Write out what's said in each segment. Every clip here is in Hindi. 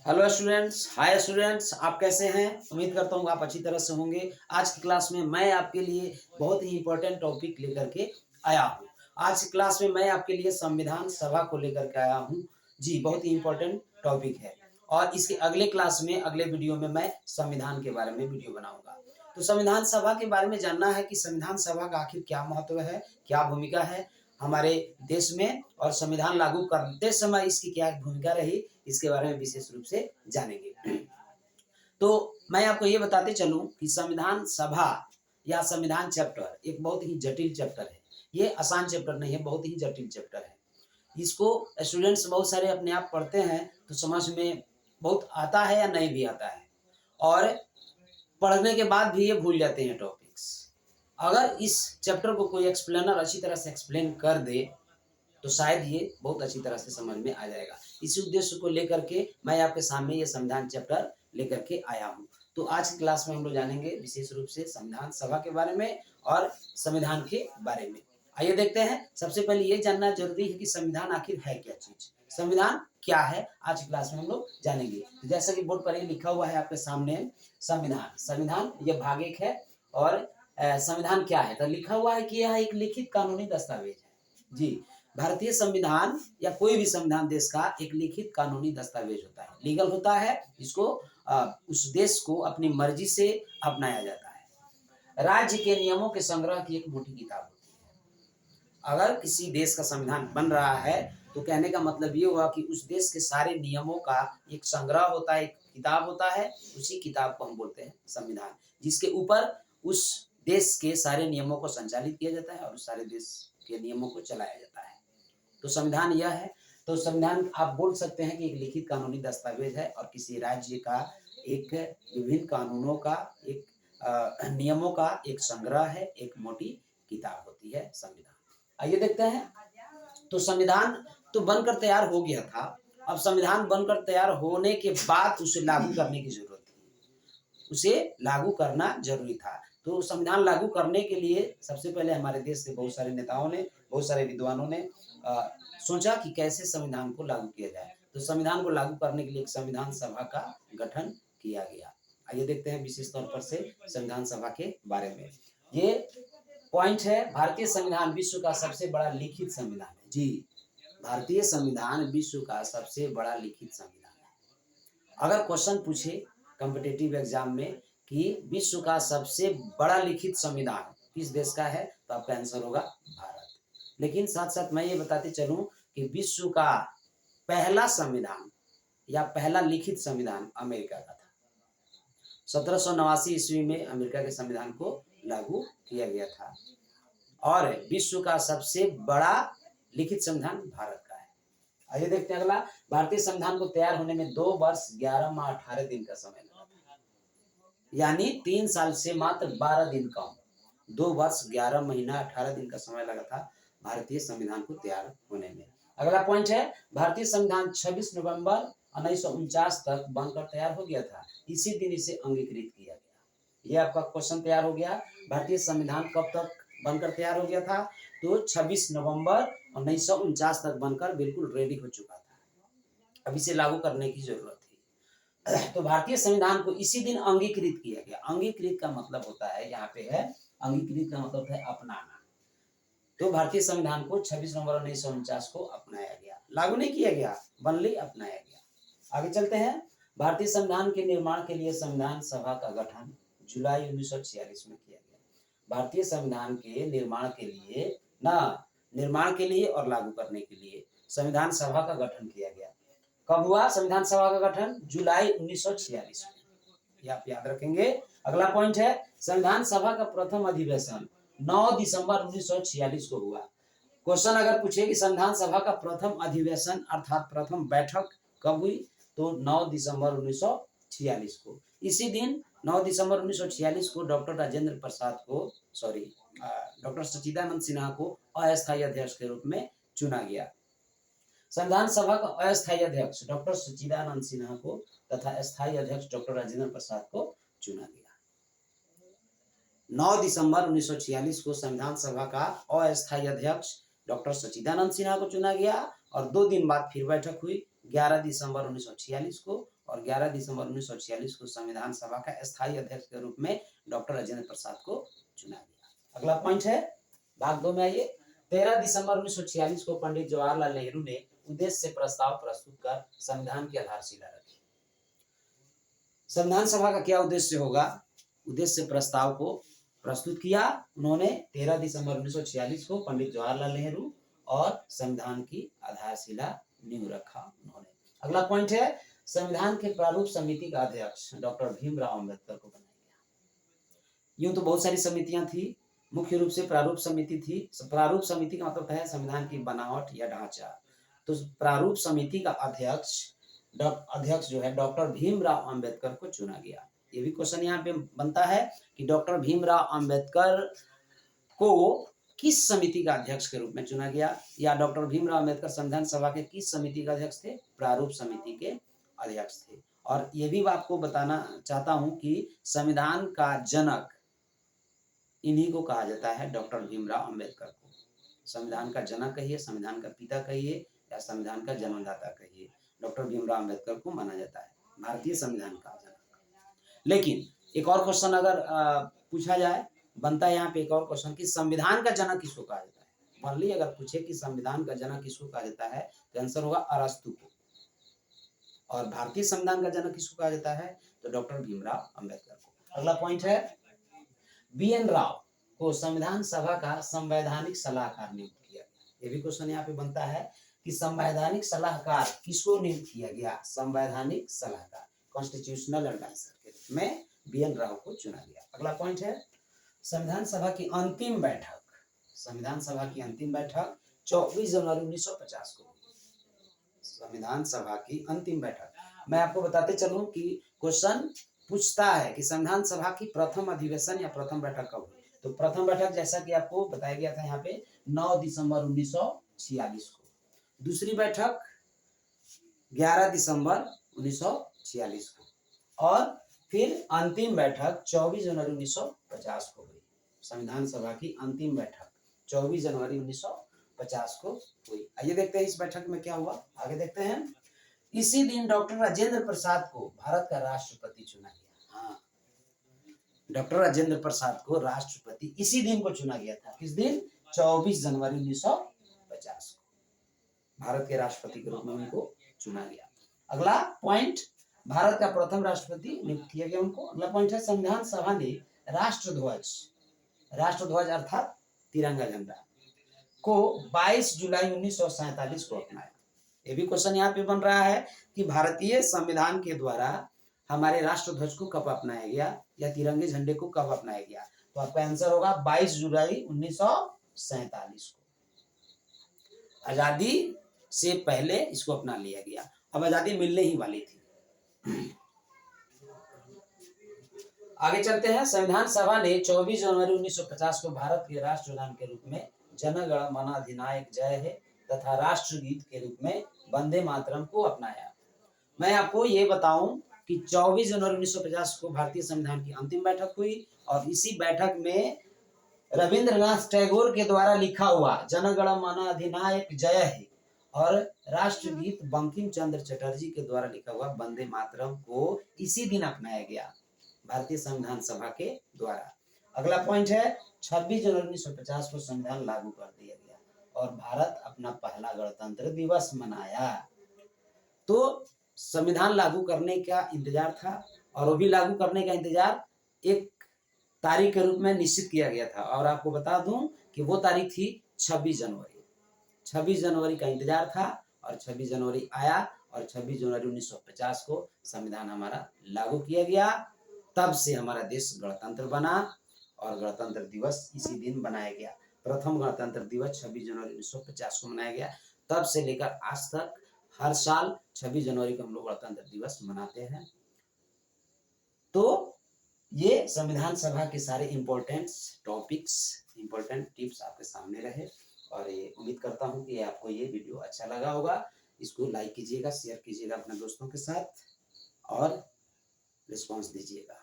हेलो स्टूडेंट्स, हाय स्टूडेंट्स, आप कैसे हैं? उम्मीद करता हूँ आप अच्छी तरह से होंगे। आज की क्लास में मैं आपके लिए बहुत ही इम्पोर्टेंट टॉपिक लेकर के आया हूँ। आज की क्लास में मैं आपके लिए संविधान सभा को लेकर के आया हूँ। जी, बहुत ही इम्पोर्टेंट टॉपिक है। और इसके अगले क्लास में, अगले वीडियो में मैं संविधान के बारे में वीडियो बनाऊंगा। तो संविधान सभा के बारे में जानना है कि संविधान सभा का आखिर क्या महत्व है, क्या भूमिका है हमारे देश में, और संविधान लागू करते समय इसकी क्या भूमिका रही, इसके बारे में विशेष रूप से जानेंगे। तो मैं आपको ये बताते चलूं कि संविधान सभा या संविधान चैप्टर एक बहुत ही जटिल चैप्टर है। ये आसान चैप्टर नहीं है, बहुत ही जटिल चैप्टर है। इसको स्टूडेंट्स बहुत सारे अपने आप पढ़ते हैं तो समझ में बहुत आता है या नहीं भी आता है, और पढ़ने के बाद भी ये भूल जाते हैं टॉपिक्स। अगर इस चैप्टर को कोई एक्सप्लेनर अच्छी तरह से एक्सप्लेन कर दे तो शायद ये बहुत अच्छी तरह से समझ में आ जाएगा। इसी उद्देश्य को लेकर के मैं आपके सामने ये संविधान चैप्टर लेकर के आया हूँ। तो आज की क्लास में हम लोग जानेंगे विशेष रूप से संविधान सभा के बारे में और संविधान के बारे में। आइए देखते हैं। सबसे पहले ये जानना जरूरी है कि संविधान आखिर है क्या चीज, संविधान क्या है, आज की क्लास में हम लोग जानेंगे। तो जैसा कि बोर्ड पर ये लिखा हुआ है आपके सामने, संविधान, संविधान ये भाग एक है। और संविधान क्या है, तो लिखा हुआ है कि यह एक लिखित कानूनी दस्तावेज है। जी, भारतीय संविधान या कोई भी संविधान देश का एक लिखित कानूनी दस्तावेज होता है, लीगल होता है। इसको उस देश को अपनी मर्जी से अपनाया जाता है। राज्य के नियमों के संग्रह की एक मोटी किताब होती है। अगर किसी देश का संविधान बन रहा है तो कहने का मतलब ये हुआ कि उस देश के सारे नियमों का एक संग्रह होता है, एक किताब होता है। उसी किताब को हम बोलते हैं संविधान, जिसके ऊपर उस देश के सारे नियमों को संचालित किया जाता है और उस सारे देश के नियमों को चलाया जाता है। तो संविधान यह है। तो संविधान आप बोल सकते हैं कि एक लिखित कानूनी दस्तावेज है और किसी राज्य का एक विभिन्न कानूनों का एक नियमों का एक संग्रह है, एक मोटी किताब होती है संविधान। आइए देखते हैं। तो संविधान तो बनकर तैयार हो गया था। अब संविधान बनकर तैयार होने के बाद उसे लागू करने की जरूरत थी, उसे लागू करना जरूरी था। तो संविधान लागू करने के लिए सबसे पहले हमारे देश के बहुत सारे नेताओं ने, बहुत सारे विद्वानों ने सोचा कि कैसे संविधान को लागू किया जाए। तो संविधान को लागू करने के लिए एक संविधान सभा का गठन किया गया। आइए देखते हैं विशेष तौर पर से संविधान सभा के बारे में। ये पॉइंट है, भारतीय संविधान विश्व का सबसे बड़ा लिखित संविधान है। जी, भारतीय संविधान विश्व का सबसे बड़ा लिखित संविधान है। अगर क्वेश्चन पूछे कॉम्पिटिटिव एग्जाम में कि विश्व का सबसे बड़ा लिखित संविधान किस देश का है, तो आपका आंसर होगा भारत। लेकिन साथ साथ मैं ये बताते चलूं कि विश्व का पहला संविधान या पहला लिखित संविधान अमेरिका का था। 1789 ईस्वी में अमेरिका के संविधान को लागू किया गया था। और विश्व का सबसे बड़ा लिखित संविधान भारत का है। आइए देखते हैं अगला। भारतीय संविधान को तैयार होने में 2 वर्ष 11 माह 18 दिन का समय लगा था, यानी 3 साल से मात्र 12 दिन कम। 2 वर्ष 11 महीना 18 दिन का समय लगा था भारतीय संविधान को तैयार होने में। अगला पॉइंट है, भारतीय संविधान 26 नवंबर 1949 तक बनकर तैयार हो गया था। इसी दिन इसे अंगीकृत किया गया। यह आपका क्वेश्चन तैयार हो गया। भारतीय संविधान कब तक बनकर तैयार हो गया था? तो 26 नवंबर 1949 तक बनकर बिल्कुल रेडी हो चुका था। अब इसे लागू करने की जरूरत थी। तो भारतीय संविधान को इसी दिन अंगीकृत किया गया। अंगीकृत का मतलब होता है, यहाँ पे है, अंगीकृत का मतलब है अपनाना। तो भारतीय संविधान को 26 नवंबर 1949 को अपनाया गया, लागू नहीं किया गया, बल्कि अपनाया गया। आगे चलते हैं। भारतीय संविधान के निर्माण के लिए संविधान सभा का गठन जुलाई 1946 में किया गया। भारतीय संविधान के निर्माण के लिए और लागू करने के लिए संविधान सभा का गठन किया गया। कब हुआ संविधान सभा का गठन? जुलाई 1946 में। ये आप याद रखेंगे। अगला पॉइंट है, संविधान सभा का प्रथम अधिवेशन 9 दिसंबर 1946 को हुआ। क्वेश्चन अगर पूछे कि संविधान सभा का प्रथम अधिवेशन अर्थात प्रथम बैठक कब हुई, तो 9 दिसंबर 1946 को। इसी दिन 9 दिसंबर 1946 को डॉक्टर सच्चिदानंद सिन्हा को अस्थायी अध्यक्ष के रूप में चुना गया। संविधान सभा का अस्थायी अध्यक्ष डॉक्टर सच्चिदानंद सिन्हा को तथा स्थायी अध्यक्ष डॉक्टर राजेंद्र प्रसाद को चुना गया। 9 दिसंबर 1946 को संविधान सभा का अस्थायी अध्यक्ष डॉक्टर सच्चिदानंद सिन्हा को चुना गया और 2 दिन बाद फिर बैठक हुई 11 दिसंबर 1946 को, और 11 दिसंबर 1946 को संविधान सभा का स्थायी अध्यक्ष के रूप में डॉक्टर राजेंद्र प्रसाद को चुना गया। अगला पॉइंट है भाग 2 में आइए। 13 दिसंबर 1946 को पंडित जवाहरलाल नेहरू ने उद्देश्य से प्रस्ताव प्रस्तुत कर संविधान की आधारशिला रखी। संविधान सभा का क्या उद्देश्य होगा? उद्देश्य प्रस्ताव को प्रस्तुत किया उन्होंने 13 दिसंबर 1946 को पंडित जवाहरलाल नेहरू और संविधान की आधारशिला नींव रखा उन्होंने। अगला पॉइंट है संविधान के प्रारूप समिति का अध्यक्ष डॉक्टर भीमराव अंबेडकर को बनाया गया। यूं तो बहुत सारी समितियां थी, मुख्य रूप से प्रारूप समिति थी। प्रारूप समिति का मतलब है संविधान की बनावट या ढांचा। तो प्रारूप समिति का अध्यक्ष जो है डॉक्टर भीमराव अंबेडकर को चुना गया। ये भी क्वेश्चन यहाँ पे बनता है कि डॉक्टर भीमराव अंबेडकर को किस समिति का अध्यक्ष के रूप में चुना गया, या डॉक्टर भीमराव अंबेडकर संविधान सभा के किस समिति का अध्यक्ष थे? प्रारूप समिति के अध्यक्ष थे। और ये भी आपको बताना चाहता हूं कि संविधान का जनक इन्हीं को कहा जाता है, डॉक्टर भीमराव अंबेडकर को। संविधान का जनक कहिए, संविधान का पिता कहिए, या संविधान का जन्मदाता कहिए, डॉक्टर भीमराव अंबेडकर को माना जाता है भारतीय संविधान का जनक। लेकिन एक और क्वेश्चन अगर पूछा जाए, बनता है यहाँ पे एक और क्वेश्चन कि संविधान का जनक किसको कहा जाता है? मान ली अगर पूछे कि संविधान का जनक किसको कहा जाता है, तो आंसर होगा अरस्तु को। और भारतीय संविधान का जनक किसको कहा जाता है? तो डॉक्टर भीमराव अंबेडकर को। अगला पॉइंट है BN राव को संविधान सभा का संवैधानिक सलाहकार नियुक्त किया गया। ये भी क्वेश्चन यहाँ पे बनता है कि संवैधानिक सलाहकार किसको नियुक्त किया गया? संवैधानिक सलाहकार, कॉन्स्टिट्यूशनल एडवाइजर के रूप में BN राव को चुना गया। अगला पॉइंट है संविधान सभा की अंतिम बैठक। संविधान सभा की अंतिम बैठक 24 जनवरी 1950 को। संविधान सभा की अंतिम बैठक, मैं आपको बताते चलूं कि क्वेश्चन पूछता है कि संविधान सभा की प्रथम अधिवेशन या प्रथम बैठक कब हुई? तो प्रथम बैठक जैसा कि आपको बताया गया था यहाँ पे 9 दिसंबर 1946 को। दूसरी बैठक 11 दिसंबर 1946 को, और फिर अंतिम बैठक 24 जनवरी 1950 को हुई। संविधान सभा की अंतिम बैठक 24 जनवरी 1950 को हुई। आइए देखते हैं इस बैठक में क्या हुआ, आगे देखते हैं। इसी दिन डॉक्टर राजेंद्र प्रसाद को भारत का राष्ट्रपति चुना गया। हाँ, डॉक्टर राजेंद्र प्रसाद को राष्ट्रपति इसी दिन को चुना गया था। किस दिन? 24 जनवरी 1950 को भारत के राष्ट्रपति के रूप में उनको चुना गया। अगला पॉइंट, भारत का प्रथम राष्ट्रपति नियुक्त किया गया उनको। अगला पॉइंट है संविधान सभा ने राष्ट्रध्वज अर्थात तिरंगा झंडा को 22 जुलाई 1947 को अपनाया। ये भी क्वेश्चन यहाँ पे बन रहा है कि भारतीय संविधान के द्वारा हमारे राष्ट्रध्वज को कब अपनाया गया या तिरंगे झंडे को कब अपनाया गया? तो आपका आंसर होगा 22 जुलाई 1947 को। आजादी से पहले इसको अपना लिया गया, अब आजादी मिलने ही वाली थी। आगे चलते हैं। संविधान सभा ने 24 जनवरी 1950 को भारत के राष्ट्रगान के रूप में जन गण मन अधिनायक जय हे तथा राष्ट्रगीत के रूप में वंदे मातरम को अपनाया। मैं आपको ये बताऊं कि 24 जनवरी 1950 को भारतीय संविधान की अंतिम बैठक हुई, और इसी बैठक में रविंद्रनाथ टैगोर के द्वारा लिखा हुआ जन गण मन अधिनायक जय हे और राष्ट्रगीत बंकिम चंद्र चटर्जी के द्वारा लिखा हुआ वंदे मातरम को इसी दिन अपनाया गया भारतीय संविधान सभा के द्वारा। अगला पॉइंट है 26 जनवरी 1950 को संविधान लागू कर दिया गया और भारत अपना पहला गणतंत्र दिवस मनाया। तो संविधान लागू करने का इंतजार था, और वो भी लागू करने का इंतजार एक तारीख के रूप में निश्चित किया गया था, और आपको बता दूं कि वो तारीख थी 26 जनवरी। 26 जनवरी का इंतजार था और 26 जनवरी आया, और 26 जनवरी 1950 को संविधान हमारा लागू किया गया। तब से हमारा देश गणतंत्र बना और गणतंत्र दिवस इसी दिन बनाया गया। प्रथम गणतंत्र दिवस 26 जनवरी 1950 को मनाया गया। तब से लेकर आज तक हर साल 26 जनवरी को हम लोग गणतंत्र दिवस मनाते हैं। तो ये संविधान सभा के सारे इम्पोर्टेंट टॉपिक्स, इम्पोर्टेंट टिप्स आपके सामने रहे, और ये उम्मीद करता हूँ कि आपको ये वीडियो अच्छा लगा होगा। इसको लाइक कीजिएगा, शेयर कीजिएगा अपने दोस्तों के साथ, और रिस्पांस दीजिएगा।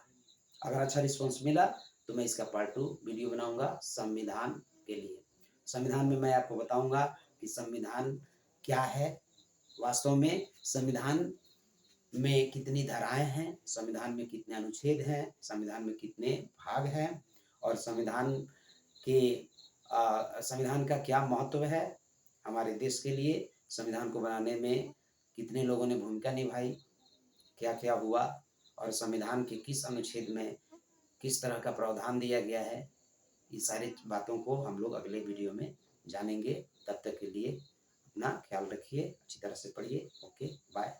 अगर अच्छा रिस्पांस मिला तो मैं इसका पार्ट 2 वीडियो बनाऊंगा संविधान के लिए। संविधान में मैं आपको बताऊंगा कि संविधान क्या है, वास्तव में संविधान में कितनी धाराएं हैं, संविधान में कितने अनुच्छेद हैं, संविधान में कितने भाग हैं और के संविधान का क्या महत्व है हमारे देश के लिए, संविधान को बनाने में कितने लोगों ने भूमिका निभाई, क्या क्या हुआ और संविधान के किस अनुच्छेद में किस तरह का प्रावधान दिया गया है, ये सारी बातों को हम लोग अगले वीडियो में जानेंगे। तब तक के लिए अपना ख्याल रखिए, अच्छी तरह से पढ़िए। Okay, bye.